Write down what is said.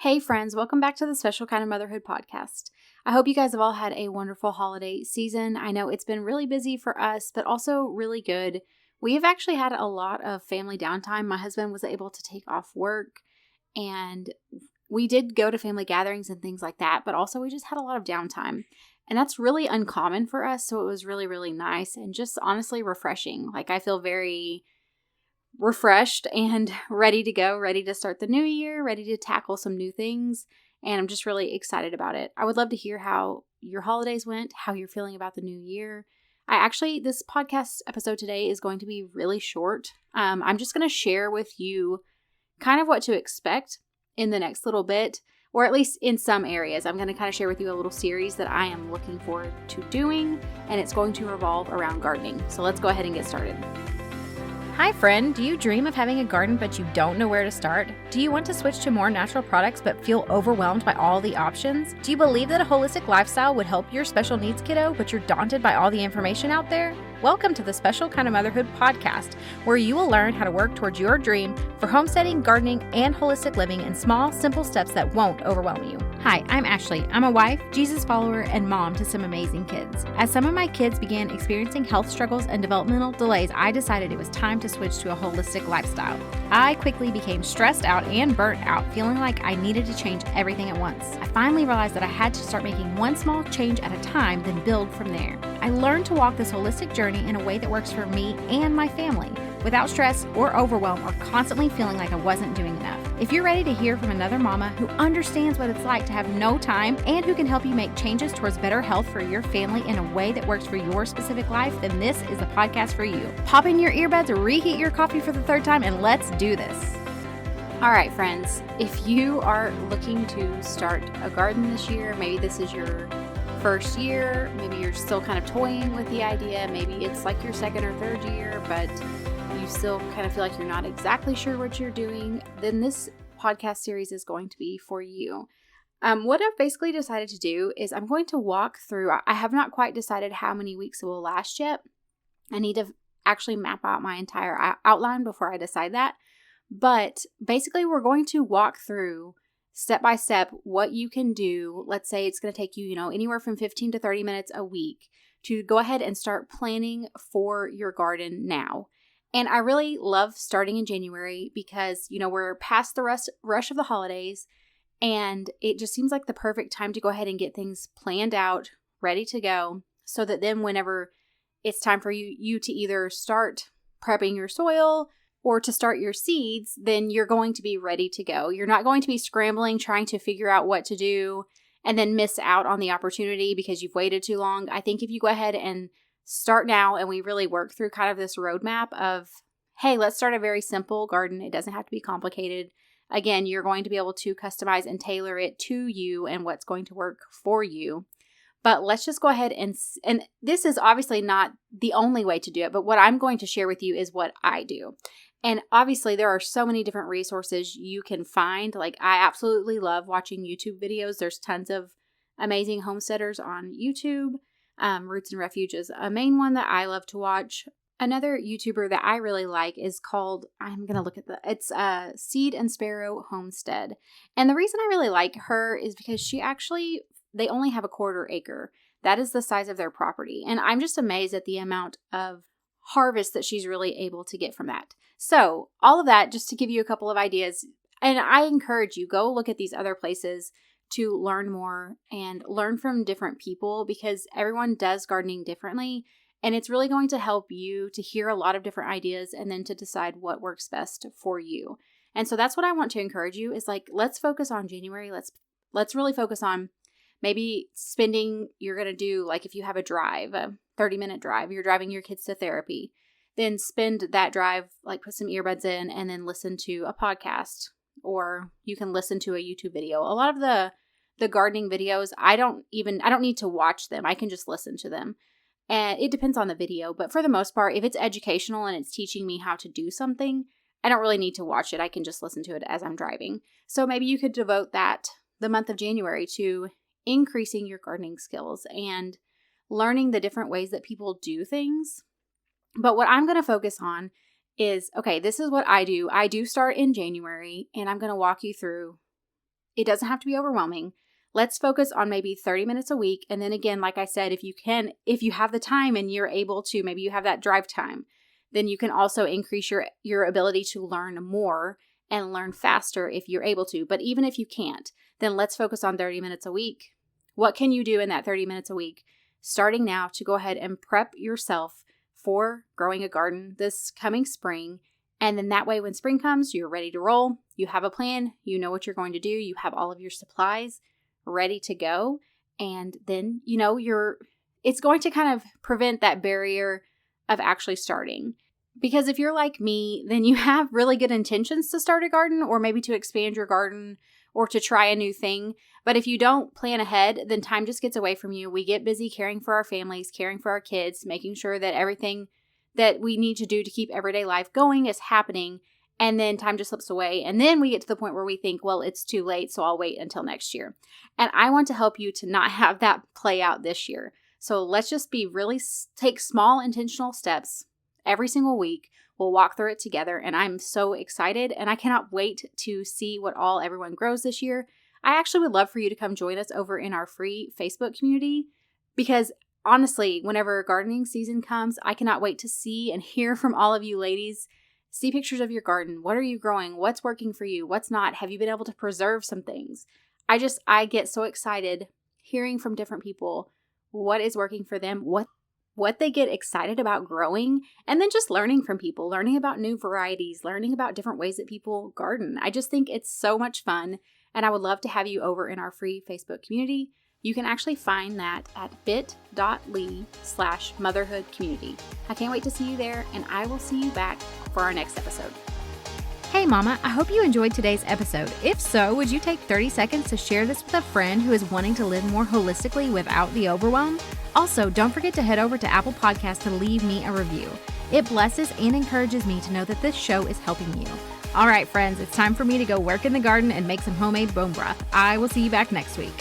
Hey friends, welcome back to the Special Kind of Motherhood podcast. I hope you guys have all had a wonderful holiday season. I know it's been really busy for us, but also really good. We have actually had a lot of family downtime. My husband was able to take off work and we did go to family gatherings and things like that, but also we just had a lot of downtime. And that's really uncommon for us, so it was really, really nice and just honestly refreshing. Like I feel very refreshed and ready to go, ready to start the new year, ready to tackle some new things. And I'm just really excited about it. I would love to hear how your holidays went, how you're feeling about the new year. This podcast episode today is going to be really short. I'm just going to share with you kind of what to expect in the next little bit, or at least in some areas. I'm going to kind of share with you a little series that I am looking forward to doing, and it's going to revolve around gardening. So let's go ahead and get started. Hi friend, do you dream of having a garden but you don't know where to start? Do you want to switch to more natural products but feel overwhelmed by all the options? Do you believe that a holistic lifestyle would help your special needs kiddo but you're daunted by all the information out there? Welcome to the Special Kind of Motherhood podcast, where you will learn how to work towards your dream for homesteading, gardening, and holistic living in small, simple steps that won't overwhelm you. Hi, I'm Ashley. I'm a wife, Jesus follower, and mom to some amazing kids. As some of my kids began experiencing health struggles and developmental delays, I decided it was time to switch to a holistic lifestyle. I quickly became stressed out and burnt out, feeling like I needed to change everything at once. I finally realized that I had to start making one small change at a time, then build from there. I learned to walk this holistic journey in a way that works for me and my family, without stress or overwhelm or constantly feeling like I wasn't doing enough. If you're ready to hear from another mama who understands what it's like to have no time and who can help you make changes towards better health for your family in a way that works for your specific life, then this is the podcast for you. Pop in your earbuds, reheat your coffee for the third time, and let's do this. All right, friends, if you are looking to start a garden this year, maybe this is your first year, maybe you're still kind of toying with the idea, maybe it's like your second or third year, but you still kind of feel like you're not exactly sure what you're doing, then this podcast series is going to be for you. What I've basically decided to do is I'm going to walk through, I have not quite decided how many weeks it will last yet. I need to actually map out my entire outline before I decide that. But basically we're going to walk through step by step what you can do. Let's say it's going to take you, anywhere from 15 to 30 minutes a week to go ahead and start planning for your garden now. And I really love starting in January because, we're past the rush of the holidays, and it just seems like the perfect time to go ahead and get things planned out, ready to go, so that then whenever it's time for you to either start prepping your soil or to start your seeds, then you're going to be ready to go. You're not going to be scrambling, trying to figure out what to do and then miss out on the opportunity because you've waited too long. I think if you go ahead and start now and we really work through kind of this roadmap of, hey, let's start a very simple garden. It doesn't have to be complicated. Again, you're going to be able to customize and tailor it to you and what's going to work for you. But let's just go ahead and this is obviously not the only way to do it, but what I'm going to share with you is what I do. And obviously there are so many different resources you can find. Like I absolutely love watching YouTube videos. There's tons of amazing homesteaders on YouTube. Roots and Refuge is a main one that I love to watch. Another YouTuber that I really like is called, it's Seed and Sparrow Homestead. And the reason I really like her is because they only have a 1/4 acre. That is the size of their property. And I'm just amazed at the amount of harvest that she's really able to get from that. So all of that, just to give you a couple of ideas, and I encourage you, go look at these other places to learn more and learn from different people because everyone does gardening differently. And it's really going to help you to hear a lot of different ideas and then to decide what works best for you. And so that's what I want to encourage you is let's focus on January. Let's really focus on maybe you're going to do, if you have a 30-minute drive, you're driving your kids to therapy, then spend that drive, put some earbuds in and then listen to a podcast, or you can listen to a YouTube video. A lot of the gardening videos, I don't need to watch them. I can just listen to them. And it depends on the video, but for the most part, if it's educational and it's teaching me how to do something, I don't really need to watch it. I can just listen to it as I'm driving. So maybe you could devote the month of January to increasing your gardening skills and learning the different ways that people do things. But what I'm going to focus on is, okay, this is what I do. I do start in January, and I'm going to walk you through It doesn't have to be overwhelming. Let's focus on maybe 30 minutes a week. And then again, like I said, if you have the time and you're able to, maybe you have that drive time, then you can also increase your ability to learn more and learn faster if you're able to. But even if you can't, then let's focus on 30 minutes a week. What can you do in that 30 minutes a week, starting now, to go ahead and prep yourself for growing a garden this coming spring? And then that way, when spring comes, you're ready to roll. You have a plan. You know what you're going to do. You have all of your supplies ready to go. And then, it's going to kind of prevent that barrier of actually starting. Because if you're like me, then you have really good intentions to start a garden, or maybe to expand your garden, or to try a new thing. But if you don't plan ahead, then time just gets away from you. We get busy caring for our families, caring for our kids, making sure that everything that we need to do to keep everyday life going is happening. And then time just slips away. And then we get to the point where we think, well, it's too late, so I'll wait until next year. And I want to help you to not have that play out this year. So let's just take small intentional steps every single week. We'll walk through it together. And I'm so excited. And I cannot wait to see what all everyone grows this year. I actually would love for you to come join us over in our free Facebook community, because honestly, whenever gardening season comes, I cannot wait to see and hear from all of you ladies. See pictures of your garden. What are you growing? What's working for you? What's not? Have you been able to preserve some things? I get so excited hearing from different people what is working for them, what they get excited about growing, and then just learning from people, learning about new varieties, learning about different ways that people garden. I just think it's so much fun, and I would love to have you over in our free Facebook community. You can actually find that at bit.ly/motherhoodcommunity. I can't wait to see you there, and I will see you back for our next episode. Hey Mama, I hope you enjoyed today's episode. If so, would you take 30 seconds to share this with a friend who is wanting to live more holistically without the overwhelm? Also, don't forget to head over to Apple Podcasts to leave me a review. It blesses and encourages me to know that this show is helping you. All right, friends, it's time for me to go work in the garden and make some homemade bone broth. I will see you back next week.